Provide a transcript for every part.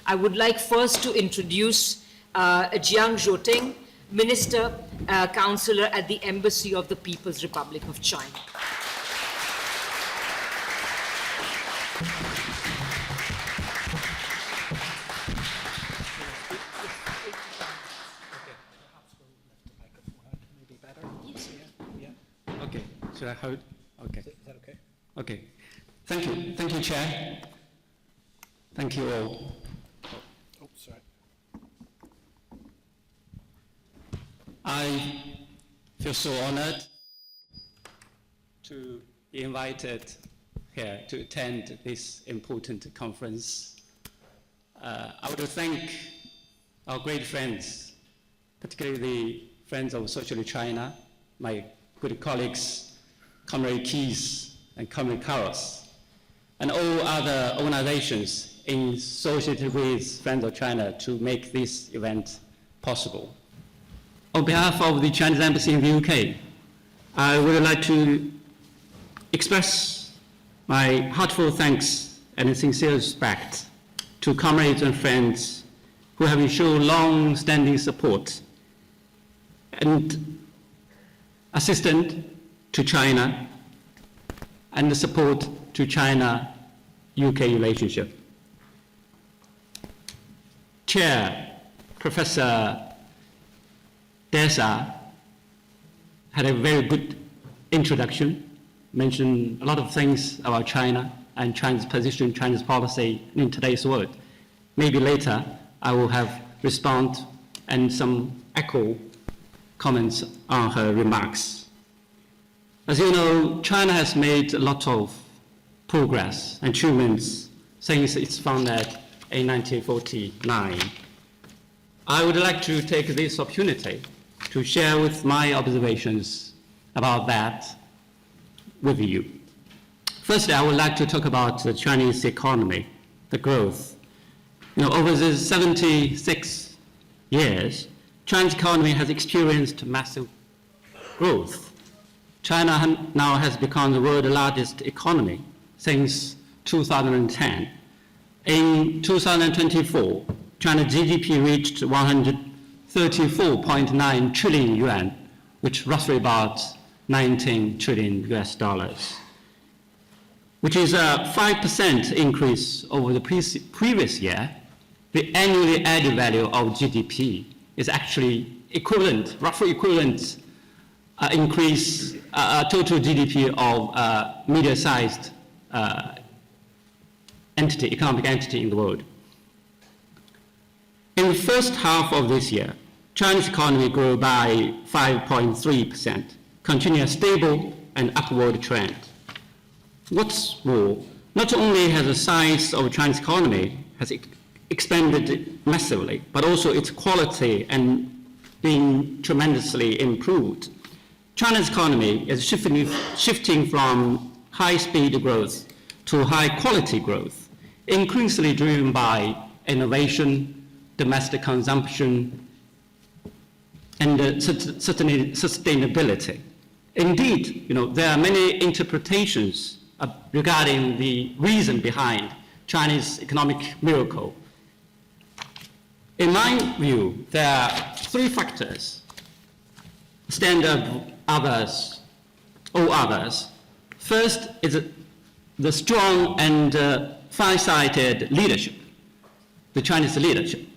I would like first to introduce Jiang Zhouteng, Minister, Counselor at the Embassy of the People's Republic of China. Okay, should I hold? Okay. Is that okay? Okay. Thank you, Chair. Thank you all. Oh, sorry. I feel so honored to be invited here to attend this important conference. I would thank our great friends, particularly the friends of Socialist China, my good colleagues, Comrade Keys and Comrade Carlos, and all other organizations associated with Friends of China to make this event possible. On behalf of the Chinese Embassy in the UK, I would like to express my heartfelt thanks and sincere respect to comrades and friends who have shown long-standing support and assistance to China and the support to China-UK relationship. Chair, Professor Desa had a very good introduction, mentioned a lot of things about China and China's position, China's policy in today's world. Maybe later I will have respond and some echo comments on her remarks. As you know, China has made a lot of progress and achievements since its founded in 1949. I would like to take this opportunity to share with my observations about that with you. Firstly, I would like to talk about the Chinese economy, the growth. Over the 76 years, China's economy has experienced massive growth. China now has become the world's largest economy since 2010. In 2024, China's GDP reached 134.9 trillion yuan, which roughly about 19 trillion US dollars, which is a 5% increase over the previous year. The annually added value of GDP is actually equivalent, roughly equivalent increase, total GDP of medium-sized economic entity in the world. In the first half of this year, China's economy grew by 5.3%, continuing a stable and upward trend. What's more, not only has the size of China's economy has expanded massively, but also its quality and being tremendously improved. China's economy is shifting from high-speed growth to high-quality growth, increasingly driven by innovation, domestic consumption, and sustainability. Indeed, there are many interpretations regarding the reason behind China's economic miracle. In my view, there are three factors stand above all others. First is the strong and far-sighted leadership, the Chinese leadership.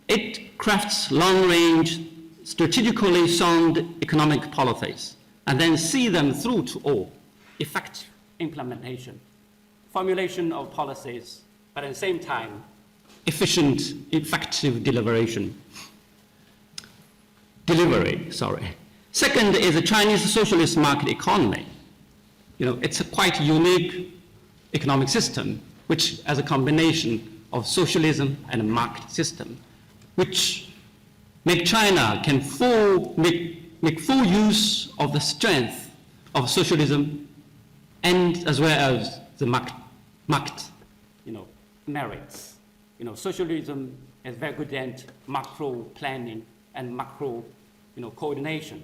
It crafts long-range, strategically sound economic policies and then see them through to all effective implementation, formulation of policies, but at the same time, efficient, effective delivery. Second is the Chinese socialist market economy. It's a quite unique economic system, which as a combination of socialism and a market system, which make China can make full use of the strength of socialism and as well as the market merits. Socialism is very good at macro planning and macro coordination.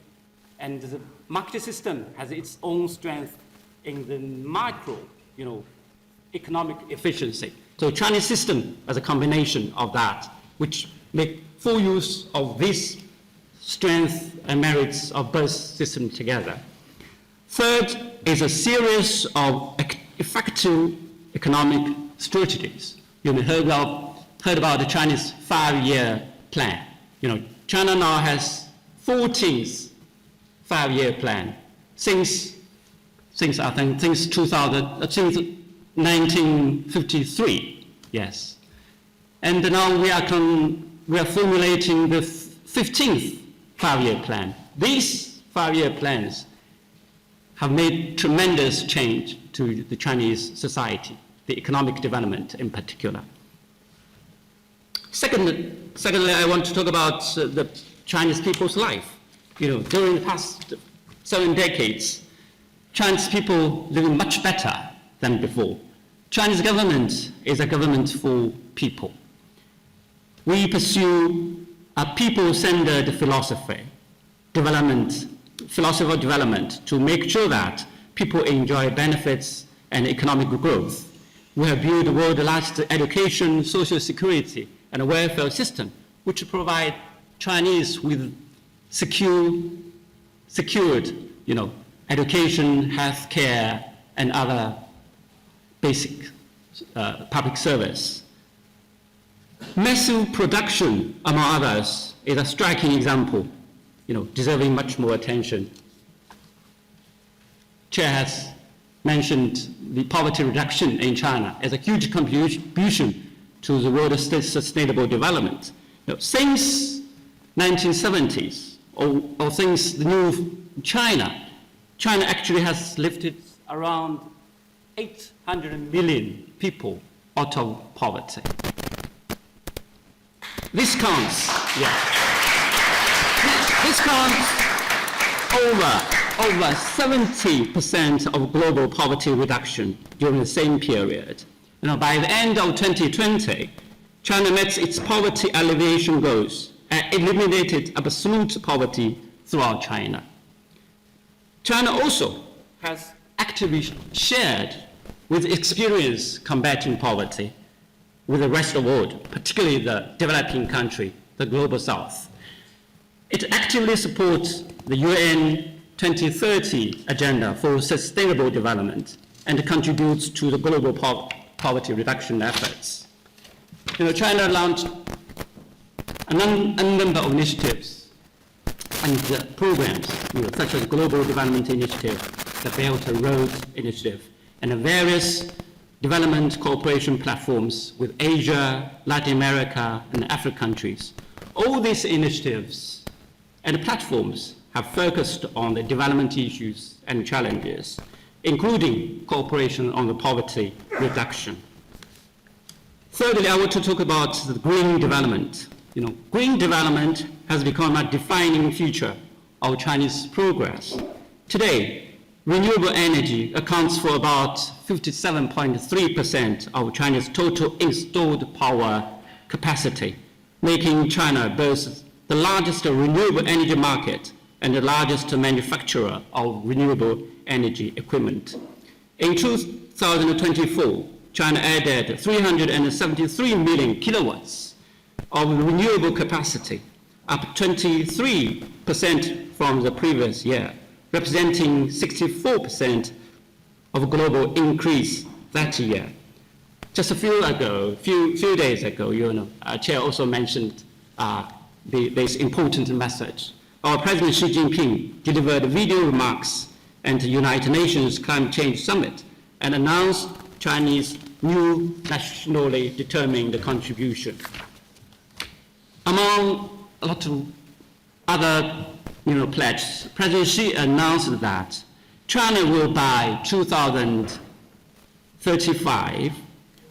And the market system has its own strength in the micro economic efficiency, So Chinese system as a combination of that, which make full use of this strength and merits of both systems together. Third is a series of effective economic strategies. You may heard about the Chinese 5-year plan. China now has 14th 5-year plan since 1953. Yes, and now we are formulating the 15th 5-year plan. These 5-year plans have made tremendous change to the Chinese society, the economic development in particular. Secondly, I want to talk about the Chinese people's life. During the past 7 decades, Chinese people living much better than before. Chinese government is a government for people. We pursue a people-centered philosophy of development to make sure that people enjoy benefits and economic growth. We have built the world's largest education, social security, and a welfare system, which provide Chinese with secured, education, healthcare, and other basic public service. Massive production, among others, is a striking example, deserving much more attention. Chair has mentioned the poverty reduction in China as a huge contribution to the world's sustainable development. Since 1970s, or since the new China actually has lifted around 800 million people out of poverty. This counts over 70% of global poverty reduction during the same period. By the end of 2020, China met its poverty alleviation goals and eliminated absolute poverty throughout China. China also has actively shared with experience combating poverty with the rest of the world, particularly the developing country, the global south. It actively supports the UN 2030 agenda for sustainable development and contributes to the global poverty reduction efforts. China launched a number of initiatives and programs, such as Global Development Initiative, the Belt and Road Initiative, and various development cooperation platforms with Asia, Latin America, and African countries. All these initiatives and platforms have focused on the development issues and challenges, including cooperation on the poverty reduction. Thirdly, I want to talk about the green development. Green development has become a defining feature of Chinese progress. Today, renewable energy accounts for about 57.3% of China's total installed power capacity, making China both the largest renewable energy market and the largest manufacturer of renewable energy equipment. In 2024, China added 373 million kilowatts of renewable capacity, up 23% from the previous year, representing 64% of global increase that year. Just a few days ago, our chair also mentioned this important message. Our President Xi Jinping delivered video remarks at the United Nations Climate Change Summit and announced Chinese new nationally determined contribution. Among a lot of other pledges, President Xi announced that China will by 2035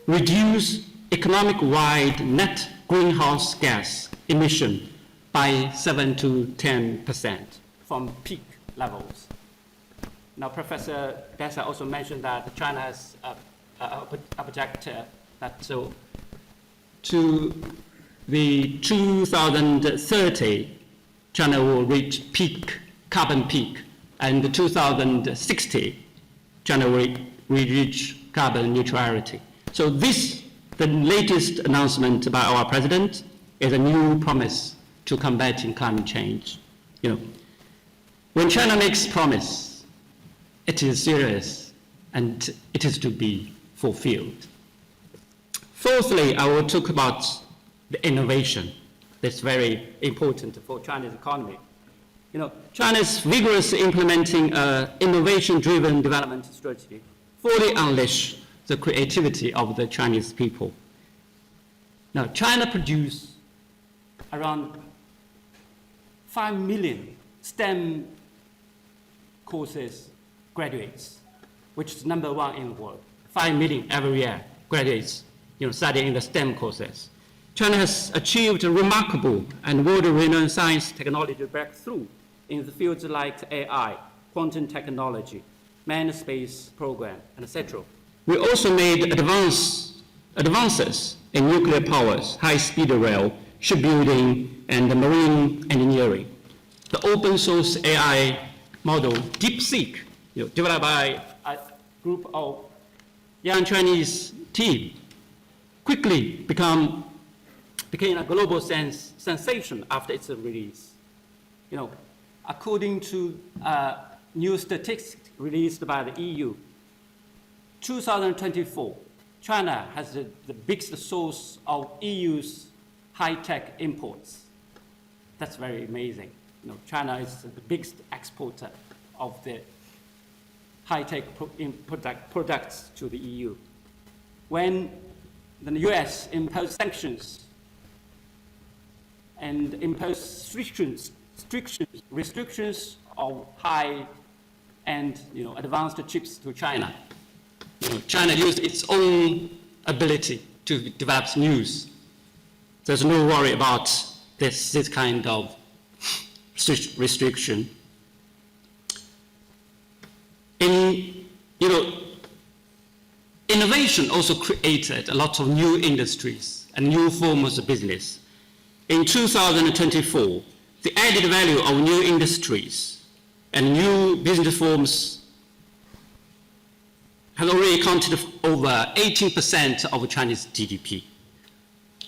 reduce economic-wide net greenhouse gas emission by 7 to 10% from peak levels. Now, Professor Bessa also mentioned that China has a projector that to the 2030, China will reach carbon peak, and 2060, China will reach carbon neutrality. So this the latest announcement by our president is a new promise to combating climate change. When China makes promise, it is serious and it is to be fulfilled. Fourthly, I will talk about the innovation that's very important for China's economy. China is vigorously implementing an innovation-driven development strategy, fully unleash the creativity of the Chinese people. Now, China produced around 5 million STEM courses graduates, which is #1 in the world. 5 million every year graduates, studying in the STEM courses. China has achieved a remarkable and world-renowned science technology breakthrough in the fields like AI, quantum technology, manned space program, and etc. We also made advances in nuclear powers, high-speed rail, shipbuilding, and marine engineering. The open source AI model, DeepSeek, developed by a group of young Chinese team, quickly became a global sensation after its release. According to new statistics released by the EU, 2024, China has the biggest source of EU's high-tech imports. That's very amazing. China is the biggest exporter of the high-tech products to the EU. When the US imposed sanctions and imposed restrictions of high-end, advanced chips to China, China used its own ability to develop news. There's no worry about this kind of restriction. Innovation also created a lot of new industries and new forms of business. In 2024, the added value of new industries and new business forms has already accounted for over 18% of Chinese GDP.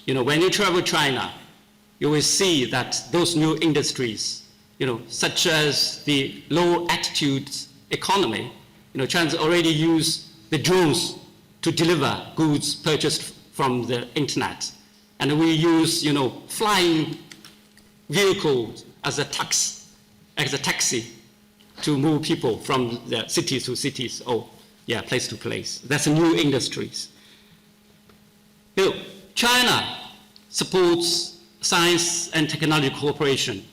When you travel China, you will see that those new industries, such as the low-altitude economy, China's already used the drones to deliver goods purchased from the internet. And we use, flying vehicles as a taxi to move people from the cities to cities or place to place. That's new industries. China supports science and technology cooperation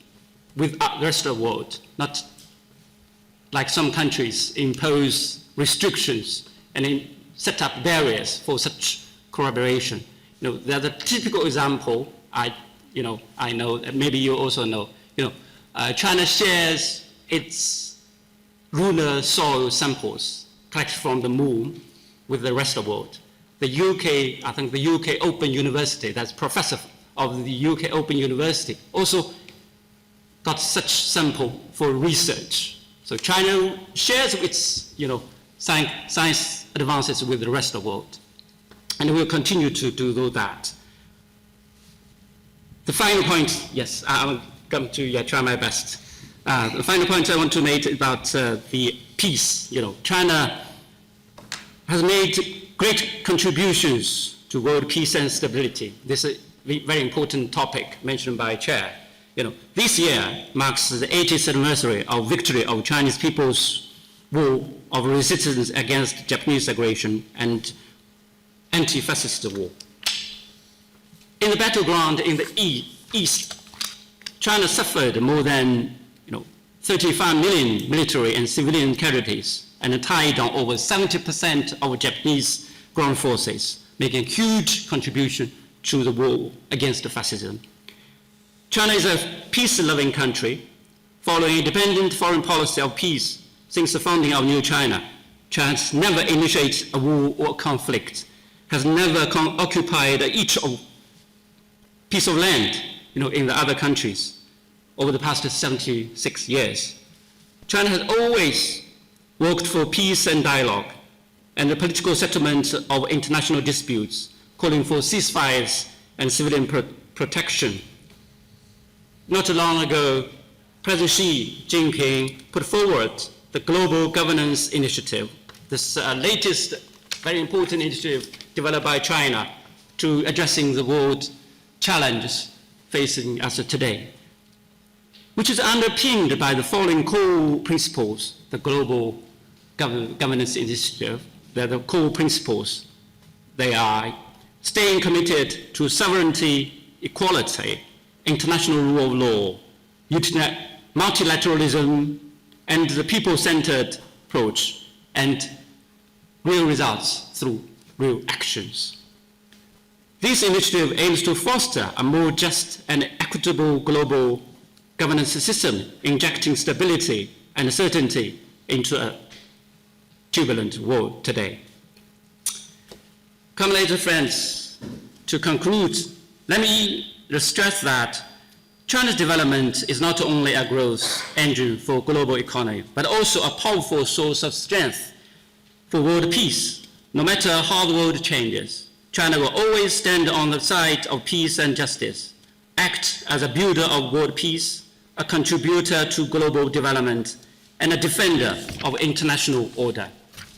with the rest of the world, not like some countries impose restrictions and set up barriers for such collaboration. There's a typical example, I know, maybe you also know, China shares its lunar soil samples collected from the moon with the rest of the world. The UK, I think the UK Open University, that's professor of the UK Open University, also got such sample for research. So China shares its, science advances with the rest of the world. And we'll continue to do that. The final point, yes, I'll come to try my best. The final point I want to make is about the peace. China has made great contributions to world peace and stability. This is a very important topic mentioned by Chair. This year marks the 80th anniversary of victory of Chinese people's war of resistance against Japanese aggression and anti-fascist war. In the battleground in the East, China suffered more than 35 million military and civilian casualties and tied down over 70% of Japanese ground forces, making a huge contribution to the war against fascism. China is a peace-loving country, following independent foreign policy of peace since the founding of New China. China has never initiated a war or conflict, has never occupied each piece of land, in the other countries over the past 76 years. China has always worked for peace and dialogue and the political settlement of international disputes calling for ceasefires and civilian protection. Not too long ago, President Xi Jinping put forward the Global Governance Initiative, this latest very important initiative developed by China to addressing the world challenges facing us today, which is underpinned by the following core principles. The Global Governance Initiative, they're the core principles. They are staying committed to sovereignty, equality, international rule of law, multilateralism, and the people-centered approach, and real results through real actions. This initiative aims to foster a more just and equitable global governance system, injecting stability and certainty into a turbulent world today. Comrades, friends, to conclude, let me stress that China's development is not only a growth engine for global economy, but also a powerful source of strength for world peace. No matter how the world changes, China will always stand on the side of peace and justice, act as a builder of world peace, a contributor to global development, and a defender of international order.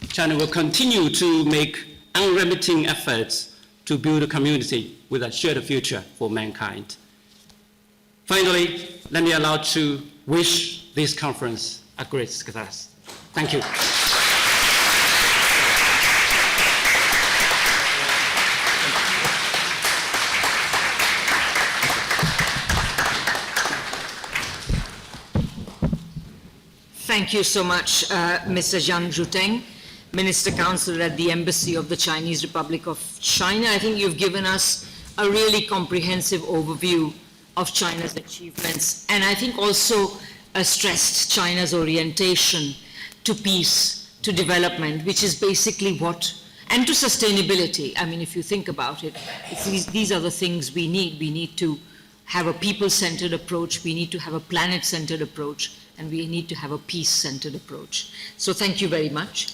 China will continue to make unremitting efforts to build a community with a shared future for mankind. Finally, let me allow to wish this conference a great success. Thank you. Thank you so much, Mr. Jiang Zhouteng, Minister Counselor at the Embassy of the Chinese Republic of China. I think you've given us a really comprehensive overview of China's achievements, and I think also stressed China's orientation to peace, to development, which is basically what, and to sustainability. I mean, if you think about it, these are the things we need. We need to have a people-centered approach, we need to have a planet-centered approach, and we need to have a peace-centered approach. So thank you very much.